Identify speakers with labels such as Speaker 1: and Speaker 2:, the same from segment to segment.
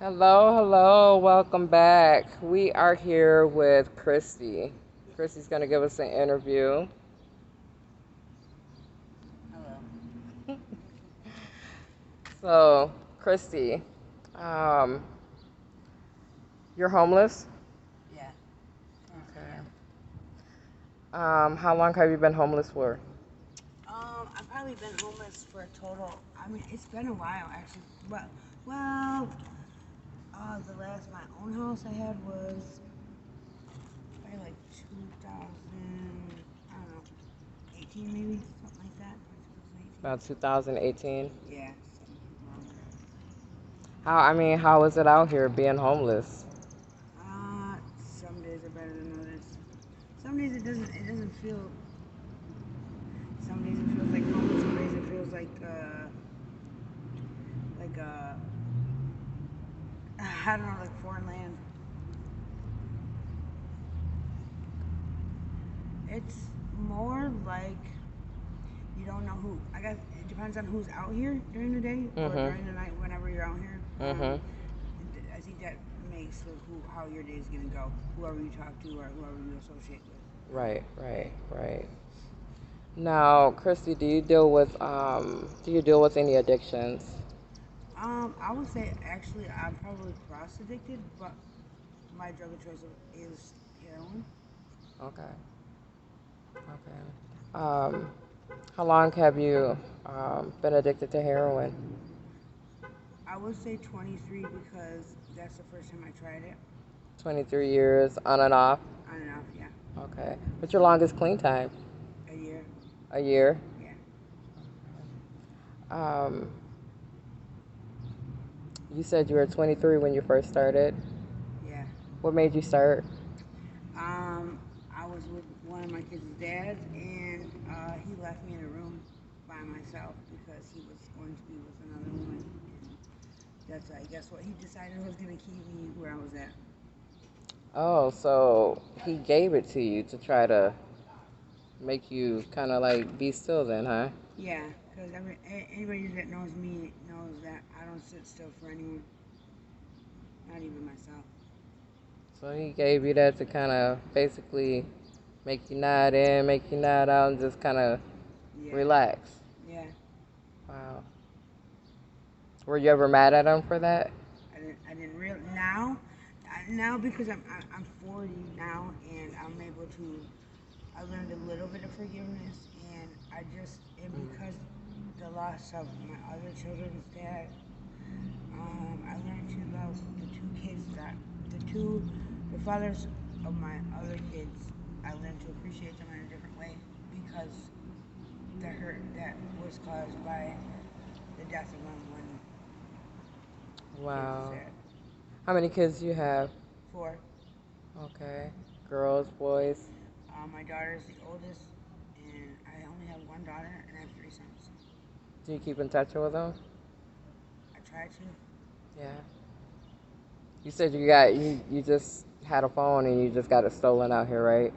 Speaker 1: Hello, hello, welcome back. We are here with Kristy. Kristy's going to give us an interview.
Speaker 2: Hello.
Speaker 1: So, Kristy, um, you're homeless?
Speaker 2: Yeah, currently,
Speaker 1: Okay.
Speaker 2: yeah.
Speaker 1: How long have you been homeless for?
Speaker 2: I've probably been homeless for a total. I mean, it's been a while actually. Well, the last my own house I had was probably like 2000. I don't know, 18 maybe something like that. Like 2018.
Speaker 1: About 2018.
Speaker 2: Yeah, something around there.
Speaker 1: How is it out here being homeless?
Speaker 2: Some days are better than others. Some days it doesn't. It doesn't feel. Some days it feels like home. Some days it feels like I don't know, like foreign land. It's more like you don't know who. I guess it depends on who's out here during the day or
Speaker 1: Mm-hmm.
Speaker 2: during the night. Whenever you're out here,
Speaker 1: Mm-hmm.
Speaker 2: I think that makes how your day is gonna go. Whoever you talk to or whoever you associate with.
Speaker 1: Right, right, right. Now, Kristy, do you deal with any addictions?
Speaker 2: I would say actually I'm probably cross addicted, but my drug of choice is heroin.
Speaker 1: Okay. Okay. How long have you been addicted to heroin?
Speaker 2: I would say 23 because that's the first time I tried it.
Speaker 1: 23 years on and off.
Speaker 2: On and off, yeah,
Speaker 1: Okay. What's your longest clean time?
Speaker 2: a year,
Speaker 1: A year.
Speaker 2: yeah.
Speaker 1: Um, you said you were 23 when you first started.
Speaker 2: Yeah.
Speaker 1: What made you start?
Speaker 2: Um, I was with one of my kids' dads, and he left me in a room by myself because he was going to be with another woman, and that's I guess what he decided was going to keep me where I was at.
Speaker 1: Oh, so he gave it to you to try to make you kind of like be still then, huh?
Speaker 2: Yeah, because anybody that knows me knows that I don't sit still for anyone, not even myself.
Speaker 1: So he gave you that to kind of basically make you nod in, make you nod out, and just kind of
Speaker 2: Yeah,
Speaker 1: relax.
Speaker 2: yeah.
Speaker 1: Wow. Were you ever mad at him for that?
Speaker 2: I didn't really now because I'm 40 now and I'm able to I learned a little bit of forgiveness, and because the loss of my other children's dad, I learned to love the fathers of my other kids. I learned to appreciate them in a different way because the hurt that was caused by the death of them when kids is
Speaker 1: Wow.
Speaker 2: sad.
Speaker 1: How many kids do you have?
Speaker 2: Four.
Speaker 1: Okay. Girls, boys.
Speaker 2: My daughter's the oldest, and I only have one daughter, and I have three sons.
Speaker 1: Do you keep in touch with them?
Speaker 2: I try to.
Speaker 1: Yeah. You said you just had a phone and you just got it stolen out here, right?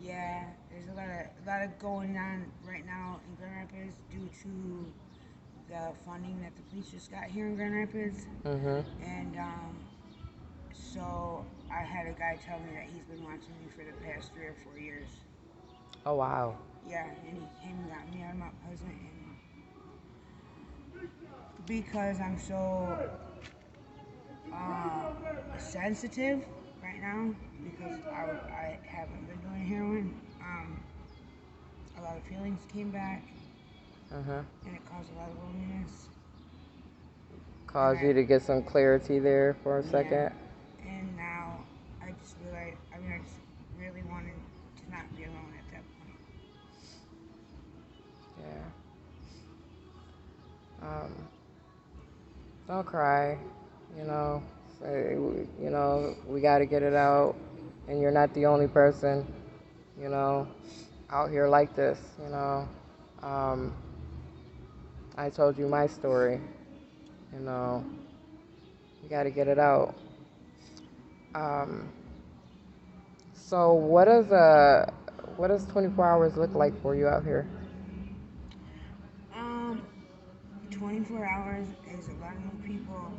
Speaker 2: Yeah, there's a lot of going on right now in Grand Rapids due to the funding that the police just got here in Grand Rapids,
Speaker 1: Mhm.
Speaker 2: and so I had a guy tell me that he's been watching me for the past 3 or 4 years.
Speaker 1: Oh wow.
Speaker 2: Yeah, and he came and got me out of my present, and because I'm so uh, sensitive right now, because I haven't been doing heroin, a lot of feelings came back,
Speaker 1: Uh huh.
Speaker 2: and it caused a lot of loneliness. And
Speaker 1: Cause you to get some clarity there for a
Speaker 2: yeah,
Speaker 1: second.
Speaker 2: and now I just realized, I just really wanted to not be alone at that point.
Speaker 1: Yeah. Um. Don't cry. You know. Say, we got to get it out, and you're not the only person. You know, out here like this. Um, I told you my story. You know, you got to get it out. Um, so what does 24 hours look like for you out here?
Speaker 2: Um, 24 hours is a lot of new people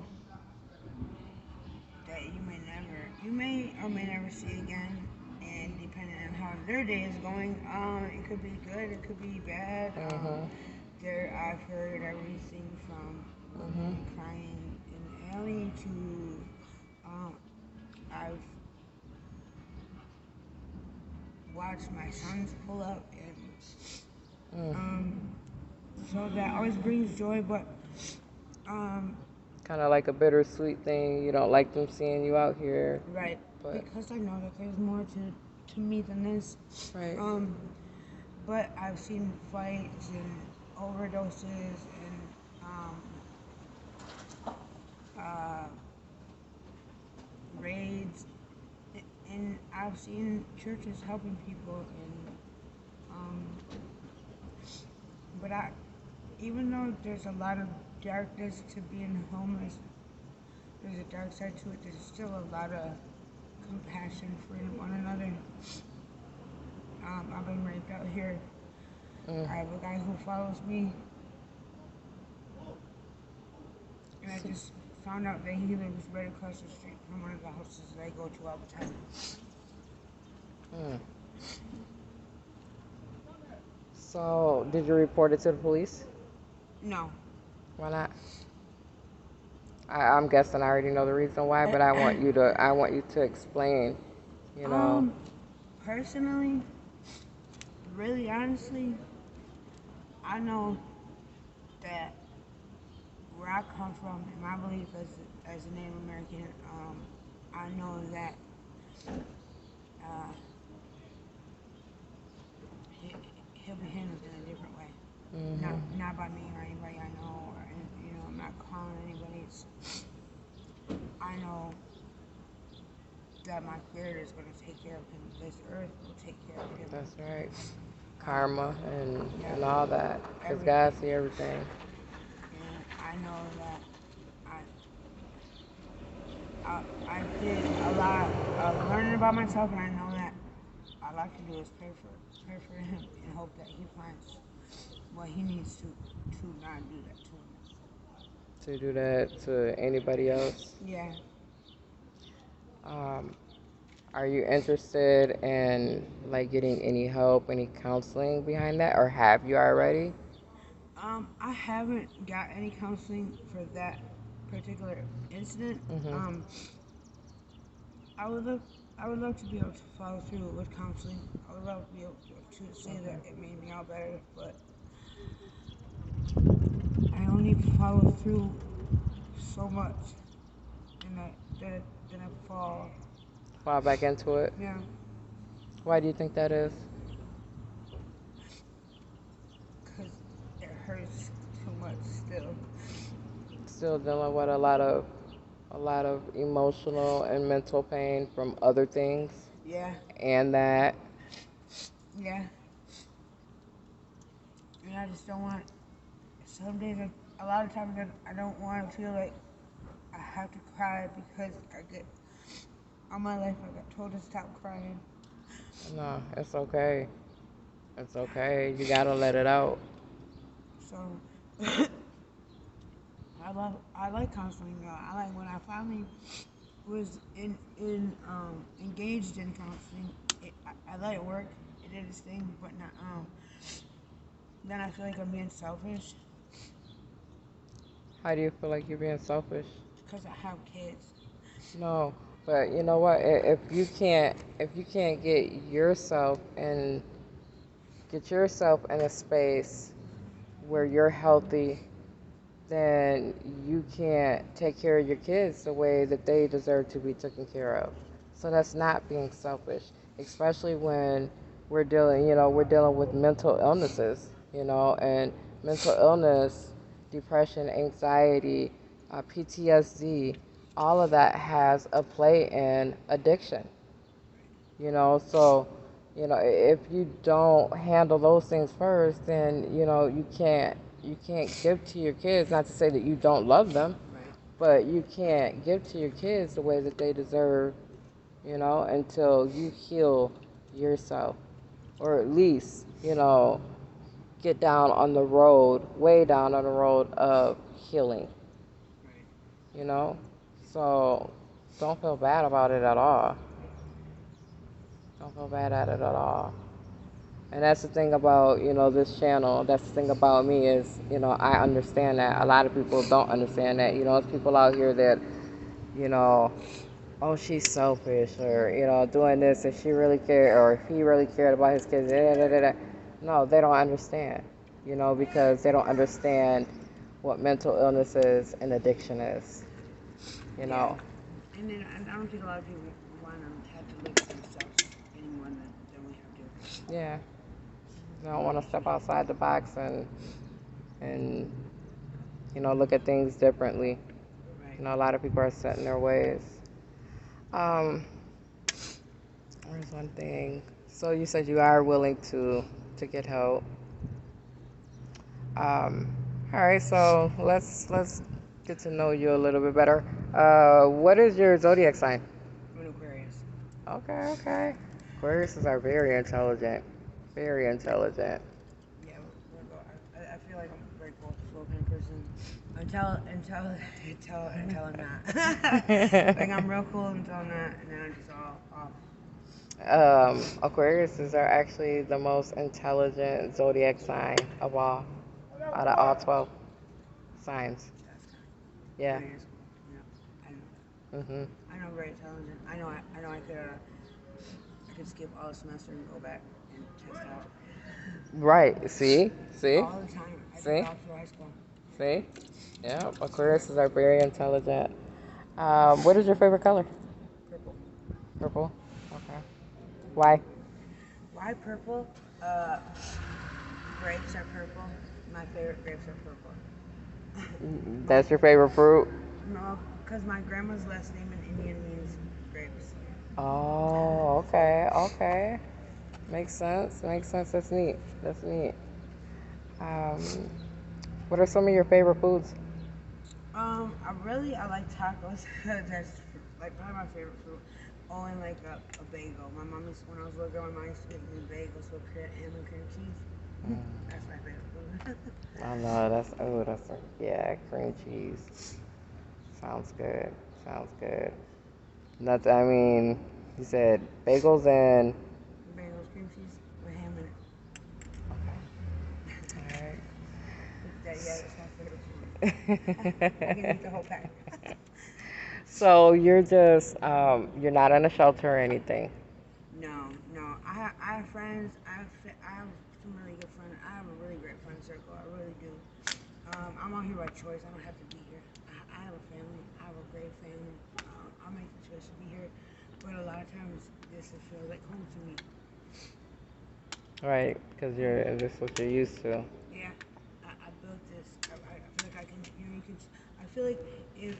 Speaker 2: you may or may never see again, and depending on how their day is going, it could be good, it could be bad.
Speaker 1: Mhm.
Speaker 2: There, I've heard everything from
Speaker 1: Mhm.
Speaker 2: women crying in the alley to I've watched my sons pull up, and
Speaker 1: Mm.
Speaker 2: um, so that always brings joy. But um,
Speaker 1: Kind of like a bittersweet thing. You don't like them seeing you out here,
Speaker 2: right,
Speaker 1: but
Speaker 2: because I know that there's more to me than this.
Speaker 1: right.
Speaker 2: Um, but I've seen fights and overdoses and uh, raids, and I've seen churches helping people, and um, but even though there's a lot of darkness to being homeless, there's a dark side to it. There's still a lot of compassion for one another. I've been raped out here.
Speaker 1: Mm.
Speaker 2: I have a guy who follows me, and I just found out that he lives right across the street from one of the houses that I go to all the time.
Speaker 1: Mm. So, did you report it to the police?
Speaker 2: No.
Speaker 1: Why not? I'm guessing I already know the reason why, but I want you to explain. You know.
Speaker 2: um, Personally, really honestly, I know that where I come from, and my belief as a Native American, I know that uh, he, he'll be handled in a different way. Not
Speaker 1: Mhm.
Speaker 2: not by me or anybody I know, or I'm not calling anybody. I know that my Creator is going to take care of him. This earth will take care of him.
Speaker 1: That's right.
Speaker 2: Um,
Speaker 1: Karma and
Speaker 2: yeah,
Speaker 1: and all that, cause God
Speaker 2: everything.
Speaker 1: see everything.
Speaker 2: And I know that I I did a lot of learning about myself, and I know that all I can do is pray for him and hope that he finds what he needs to not do that to him.
Speaker 1: To do that to anybody else.
Speaker 2: Yeah.
Speaker 1: Um, are you interested in like getting any help, any counseling behind that, or have you already?
Speaker 2: I haven't got any counseling for that particular incident.
Speaker 1: Mhm.
Speaker 2: Um, I would love, I would love to be able to follow through with counseling. I would love to be able to say that it made me all better, but I only follow through so much, and then I fall.
Speaker 1: Fall back into it.
Speaker 2: Yeah,
Speaker 1: Why do you think that is?
Speaker 2: because it hurts too much still.
Speaker 1: Still dealing with a lot of emotional and mental pain from other things,
Speaker 2: Yeah,
Speaker 1: and that.
Speaker 2: yeah, and I just don't want. Some days, a lot of times, I don't want to feel like I have to cry because I get all my life I got told to stop crying.
Speaker 1: No, it's okay. It's okay. You gotta let it out.
Speaker 2: So I like counseling. I like when I finally was in engaged in counseling. I let it work. It did its thing, but not then I feel like I'm being selfish
Speaker 1: How do you feel like you're being selfish?
Speaker 2: because I have kids.
Speaker 1: No, but you know what? If you can't get yourself in a space where you're healthy, then you can't take care of your kids the way that they deserve to be taken care of. So that's not being selfish, especially when we're dealing with mental illnesses, and mental illness, depression, anxiety, PTSD, all of that has a play in addiction. So if you don't handle those things first, then you can't give to your kids. Not to say that you don't love them,
Speaker 2: Right.
Speaker 1: but you can't give to your kids the way that they deserve, until you heal yourself, or at least get down on the road, way down on the road of healing.
Speaker 2: Right.
Speaker 1: you know so Don't feel bad about it at all. Don't feel bad at it at all. And that's the thing about, this channel. That's the thing about me is, I understand that. A lot of people don't understand that. There's people out here that, you know, oh, she's selfish or, doing this if she really cared or if he really cared about his kids. Da, da, da, da. No, they don't understand, because they don't understand what mental illness is and addiction is, you
Speaker 2: Yeah.
Speaker 1: know.
Speaker 2: And then I don't think a lot of people want to have to look at themselves any more than we have to.
Speaker 1: Yeah. They don't want to step outside the box and look at things differently.
Speaker 2: Right.
Speaker 1: A lot of people are set in their ways. Um, There's one thing. So you said you are willing to get help. Um, all right. So let's get to know you a little bit better. What is your zodiac sign?
Speaker 2: I'm an Aquarius.
Speaker 1: Okay. Okay. Aquariuses are very intelligent. Very intelligent.
Speaker 2: Yeah, I feel like I'm a very outspoken person until I'm not. Like I'm real cool until I'm not, and then I'm just all off.
Speaker 1: Aquariuses are actually the most intelligent zodiac sign of all, out of all 12 signs.
Speaker 2: That's kind of
Speaker 1: Yeah.
Speaker 2: pretty cool. Yeah, I know
Speaker 1: Mhm.
Speaker 2: that. I know I'm very intelligent. I know I could skip all the semester and go back and test out
Speaker 1: Right. See? See?
Speaker 2: all the time. I did
Speaker 1: See?
Speaker 2: all through high school.
Speaker 1: See? Yeah. Aquariuses are very intelligent. What is your favorite color?
Speaker 2: Purple.
Speaker 1: Purple. Okay. Why?
Speaker 2: Why purple? Uh, grapes are purple. My favorite grapes are purple. My
Speaker 1: That's your favorite fruit?
Speaker 2: No, because my grandma's last name in Indian means grapes.
Speaker 1: Oh, okay. Okay. Makes sense. Makes sense. That's neat. That's neat. Um, what are some of your favorite foods?
Speaker 2: I like tacos. That's like probably my favorite food. Oh, and like a bagel. My mom used when I was little, my mom used to make me bagels with ham and cream cheese. That's my favorite food.
Speaker 1: I know yeah, cream cheese. Sounds good. Sounds good. Not, I mean, you said bagels and.
Speaker 2: Bagels, cream cheese with ham in it.
Speaker 1: Okay.
Speaker 2: Yeah, that's my favorite food. I can eat the
Speaker 1: Alright.
Speaker 2: whole pack.
Speaker 1: So you're not in a shelter or anything.
Speaker 2: No, no. I have friends. I have some really good friends. I have a really great friend circle. I really do. I'm out here by choice. I don't have to be here. I have a family. I have a great family. I make the choice to be here, but a lot of times this feels like home to me.
Speaker 1: Right, because this is what you're used to.
Speaker 2: Yeah, I built this. I feel like I can. You can. I feel like if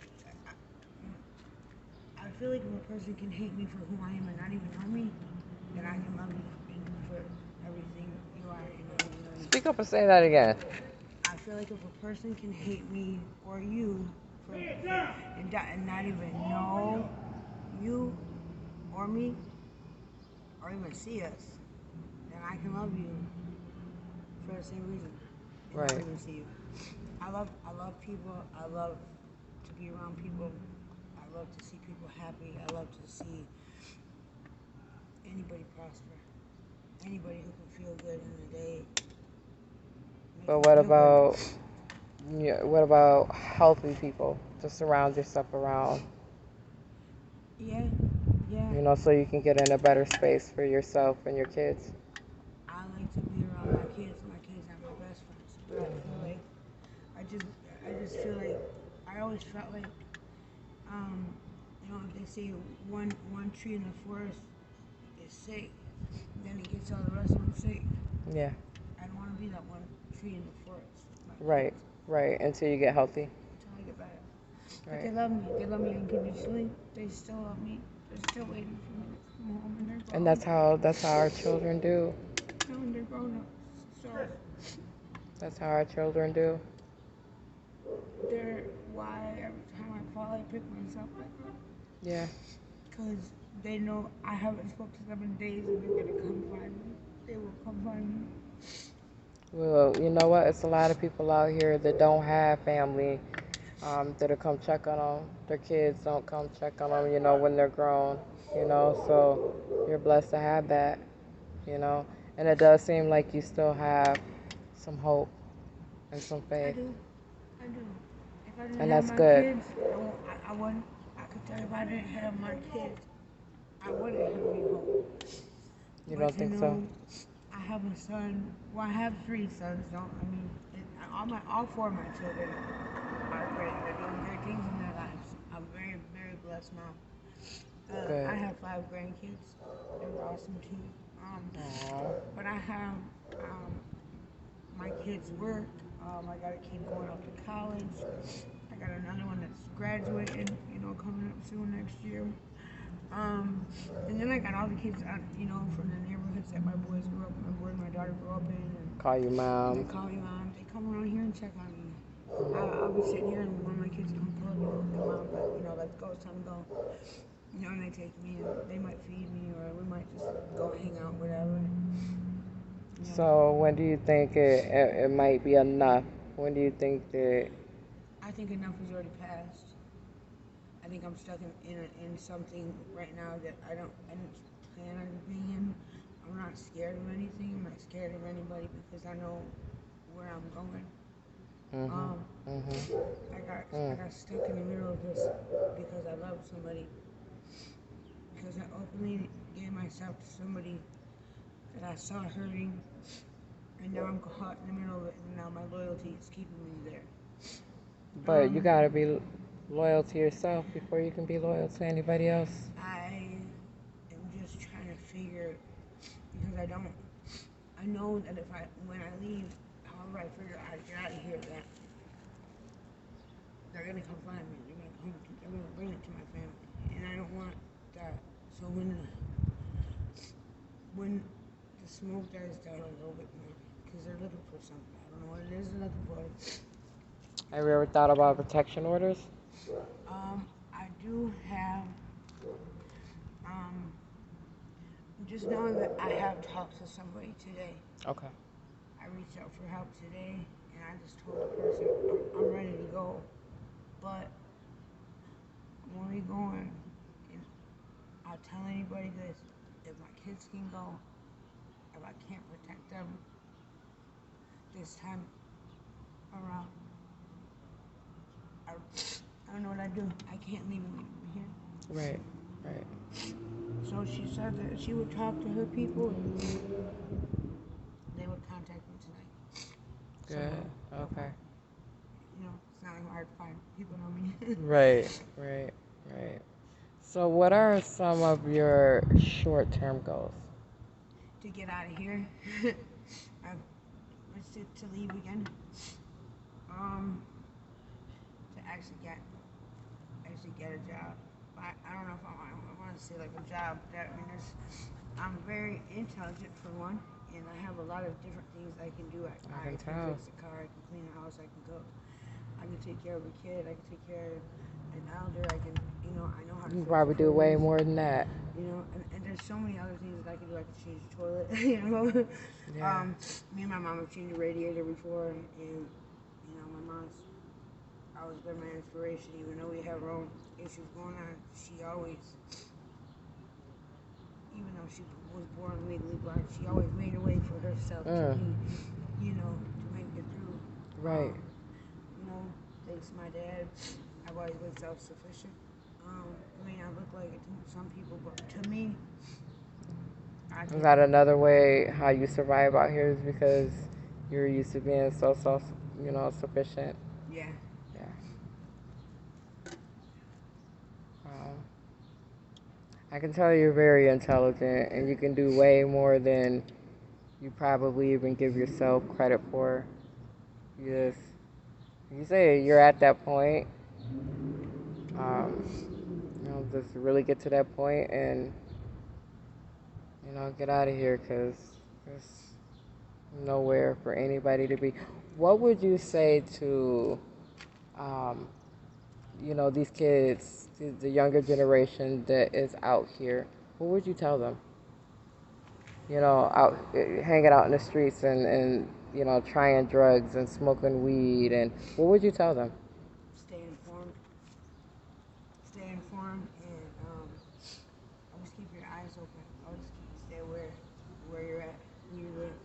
Speaker 2: I feel like if a person can hate me for who I am and not even know me, then I can love you and for everything you are and not even know you.
Speaker 1: Speak up and say that again.
Speaker 2: I feel like if a person can hate me or you and not even know you or me or even see us, then I can love you for the same reason and not
Speaker 1: Right.
Speaker 2: even see you. I love people. I love to be around people. I love to see people happy. I love to see anybody prosper. Anybody who can feel good in the day makes
Speaker 1: But
Speaker 2: me feel good.
Speaker 1: what about healthy people to surround yourself around?
Speaker 2: Yeah, yeah.
Speaker 1: So you can get in a better space for yourself and your kids.
Speaker 2: I like to be around my kids. My kids are my best friends. But I feel like I just I just feel like I always felt like um if they say one tree in the forest is sick, then it gets all the rest of them sick.
Speaker 1: Yeah.
Speaker 2: I don't want to be that one tree in the forest. My
Speaker 1: Right.
Speaker 2: kids
Speaker 1: Right. Until you get healthy.
Speaker 2: until I get better. But
Speaker 1: Right.
Speaker 2: they love me. They love me unconditionally. They still love me. They're still waiting for me to come home, and they're
Speaker 1: And
Speaker 2: grown.
Speaker 1: that's how our children do.
Speaker 2: No, and they're grown ups. So
Speaker 1: That's how our children do.
Speaker 2: they're why every time I fall, I pick myself back up.
Speaker 1: Yeah.
Speaker 2: Because they know I haven't spoken to them in days and they're going to come find me. They will come find me.
Speaker 1: Well, you know what? It's a lot of people out here that don't have family Did it come check on them? Their kids don't come check on them, when they're grown, so you're blessed to have that, you know. And it does seem like you still have some hope and some
Speaker 2: I
Speaker 1: faith.
Speaker 2: do. I do. If I didn't
Speaker 1: And
Speaker 2: have
Speaker 1: that's
Speaker 2: my
Speaker 1: good.
Speaker 2: kids, I wouldn't. I could tell you if I didn't have my kids, I wouldn't have any hope.
Speaker 1: You
Speaker 2: But
Speaker 1: don't think so?
Speaker 2: I have a son. Well, I have three sons. Don't I mean? All four of my children are great. They're doing great things in their lives. I'm very, very blessed mom. I
Speaker 1: Good.
Speaker 2: have five grandkids. They're awesome too.
Speaker 1: Aww.
Speaker 2: But I have um, my kids work. I got a kid going off to college. I got another one that's graduating, coming up soon next year. Um, and then I got all the kids, from the neighborhoods that my daughter grew up in,
Speaker 1: Call you
Speaker 2: and they
Speaker 1: mom.
Speaker 2: call me mom. They come around here and check on me. I'll be sitting here and one of my kids come pull up, their mom, let's go, it's time to go. And they take me and they might feed me or we might just go hang out, whatever.
Speaker 1: So when do you think it might be enough? When do you think that?
Speaker 2: I think enough is already passed. I think I'm stuck in something right now that I didn't plan on being in. I'm not scared of anything. I'm not scared of anybody because I know where I'm going.
Speaker 1: Mhm.
Speaker 2: Um,
Speaker 1: Mhm.
Speaker 2: I got stuck in the middle of this because I loved somebody. Because I openly gave myself to somebody that I saw hurting, and now I'm caught in the middle of it, and now my loyalty is keeping me there.
Speaker 1: But you gotta be loyal to yourself before you can be loyal to anybody else.
Speaker 2: I am just trying to figure because I know that when I leave, however I figure out how to get out of here, that they're gonna come find me. They're gonna bring it to my family, and I don't want that. So when the smoke dies down a little bit more, because they're looking for something. I don't know what it is they're looking for.
Speaker 1: Have you ever thought about protection orders?
Speaker 2: I do have um, just knowing that I have talked to somebody today.
Speaker 1: Okay.
Speaker 2: I reached out for help today, and I just told the person I'm ready to go, but I'm only going, and I'll tell anybody this: if my kids can go, if I can't protect them this time around, I don't know what I do. I can't leave them here.
Speaker 1: Right. Right.
Speaker 2: So she said that she would talk to her people, and they would contact me tonight.
Speaker 1: Good.
Speaker 2: Somehow, they'll
Speaker 1: Okay.
Speaker 2: find. It's not hard to find. People know me.
Speaker 1: Right. Right. Right. So what are some of your short-term goals?
Speaker 2: To get out of here. I was to leave again. Um, to actually get a job. I don't know if I want to say like a job. I'm very intelligent for one, and I have a lot of different things I can do.
Speaker 1: I
Speaker 2: I
Speaker 1: can
Speaker 2: can
Speaker 1: tell.
Speaker 2: fix a car. I can clean a house. I can cook. I can take care of a kid. I can take care of an elder. I know how to
Speaker 1: You can
Speaker 2: fix a
Speaker 1: probably do way
Speaker 2: furnace.
Speaker 1: more than that.
Speaker 2: And there's so many other things that I can do. I can change the toilet.
Speaker 1: Yeah.
Speaker 2: Me and my mom have changed the radiator before, and my mom's always been my inspiration. Even though we have our own issues going on, she always, even though she was born legally blind, she always made a way for herself to
Speaker 1: Mm.
Speaker 2: be, to make it through.
Speaker 1: Right.
Speaker 2: Thanks to my dad, I've always been self-sufficient. It may not look like it to some people, but to me, I
Speaker 1: Is
Speaker 2: can.
Speaker 1: that another way how you survive out here is because you're used to being so self, sufficient?
Speaker 2: Yeah.
Speaker 1: Yeah. Um, I can tell you're very intelligent and you can do way more than you probably even give yourself credit for. You just, you say you're at that point. Just really get to that point and get out of here because there's nowhere for anybody to be. What would you say to um, these kids, the younger generation that is out here? What would you tell them? Out hanging out in the streets and trying drugs and smoking weed, and what would you tell them?
Speaker 2: Stay in stay informed and always keep your eyes open. Always stay aware of where you're at, who you're with,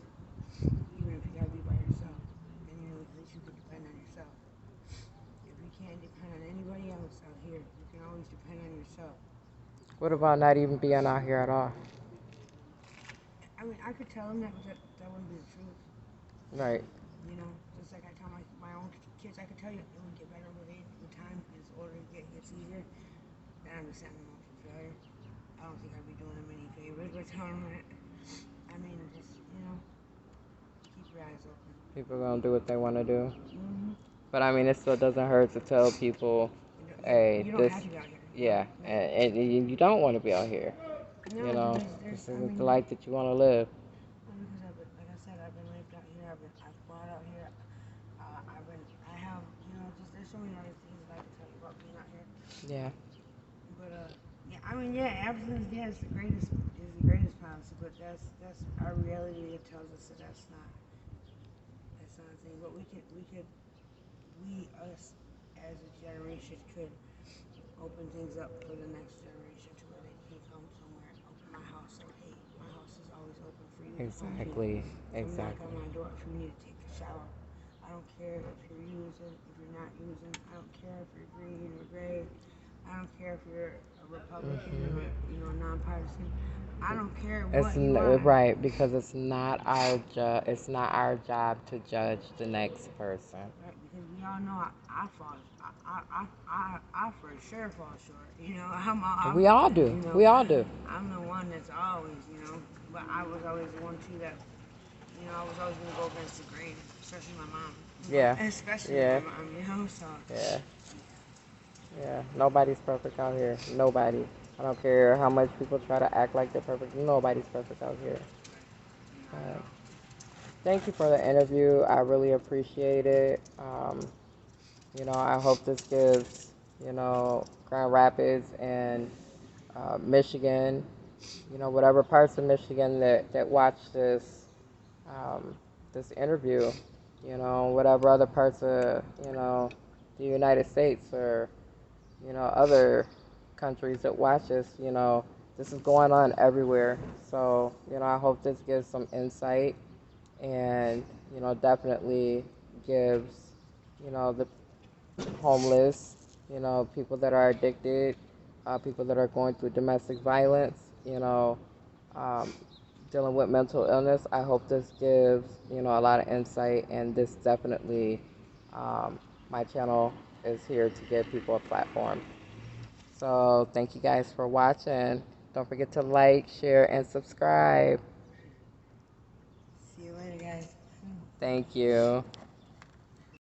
Speaker 2: even if you gotta be by yourself. And you know, at least you can depend on yourself. If you can't depend on anybody else out here, you can always depend on yourself.
Speaker 1: What about not even being out here at all?
Speaker 2: I mean, I could tell them that, but that wouldn't be the truth.
Speaker 1: Right.
Speaker 2: You know, just like I tell my own kids, I could tell you it would get better with time. As older it gets easier, then I'd be setting them up for failure. I don't think I'd be doing them any favors by telling them that. I mean, just, you know, keep your eyes open.
Speaker 1: People gonna do what they want to do.
Speaker 2: Mm-hmm.
Speaker 1: But I mean, it still doesn't hurt to tell people, hey,
Speaker 2: you don't
Speaker 1: this,
Speaker 2: have to be out here.
Speaker 1: yeah, and you don't want to be out here.
Speaker 2: No,
Speaker 1: You know,
Speaker 2: because
Speaker 1: this isn't the life that you want to live.
Speaker 2: Because like I said, I've been lived out here. I've bought out here. I have, you know, just there's so many other things that I can tell you about being out here.
Speaker 1: Yeah.
Speaker 2: But yeah, I mean, yeah, abstinence, yeah, is the greatest policy. But that's our reality that tells us that that's not a thing. But we us as a generation could open things up for the next generation to where they can come somewhere and open my house. So hey, my house is always open for you.
Speaker 1: Exactly.
Speaker 2: Come knock
Speaker 1: Exactly.
Speaker 2: on my door for me to take a shower. I don't care if you're using, if you're not using. I don't care if you're green or gray. I don't care if you're a Republican or nonpartisan. I don't care what you are.
Speaker 1: Right, because it's not our job. It's not our job to judge the next person.
Speaker 2: Right, because we all know I fall. I for sure fall short. You know,
Speaker 1: We all do.
Speaker 2: You know,
Speaker 1: We all do.
Speaker 2: I'm the one that's always, but I was always the one too that, I was always gonna go against the grain, especially my mom.
Speaker 1: Yeah.
Speaker 2: Especially
Speaker 1: Yeah.
Speaker 2: my mom. So.
Speaker 1: Yeah. Yeah. Nobody's perfect out here. Nobody. I don't care how much people try to act like they're perfect. Nobody's perfect out here. Thank you for the interview. I really appreciate it. I hope this gives, Grand Rapids and Michigan, whatever parts of Michigan that watch this interview, whatever other parts of, the United States or, other countries that watch this, this is going on everywhere. So, I hope this gives some insight and, definitely gives, the homeless, people that are addicted, people that are going through domestic violence, um, dealing with mental illness. I hope this gives, a lot of insight, and this definitely, my channel is here to give people a platform. So thank you guys for watching. Don't forget to like, share, and subscribe.
Speaker 2: See you later, guys.
Speaker 1: Thank you.